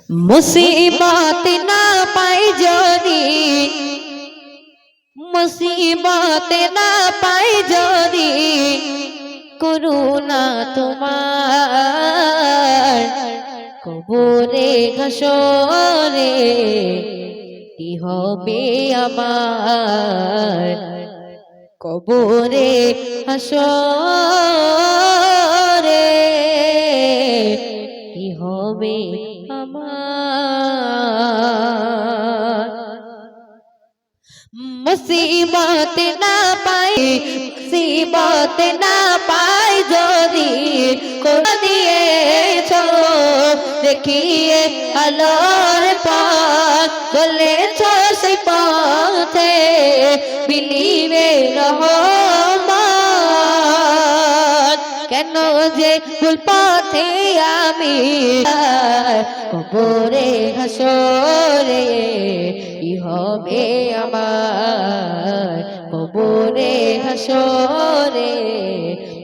मुसीबत ना पाई जोरी, मुसीबत ना पाई जोरी, करुणा तुम्हार कबरे घसरे কি হবে আমার কবরে হাসরে কি হবে আমার मुसीबत ना पाई मुसीबत ना पाई जोरी को दिए छो देखिए आलोर पार चले छो से पथे बिलीवे रहो কেন যে ভুল পথে আমি কবরে হাসরে কি হবে আমার কবরে হাসরে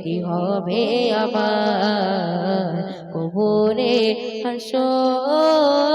কি হবে আমার কবরে হাসরে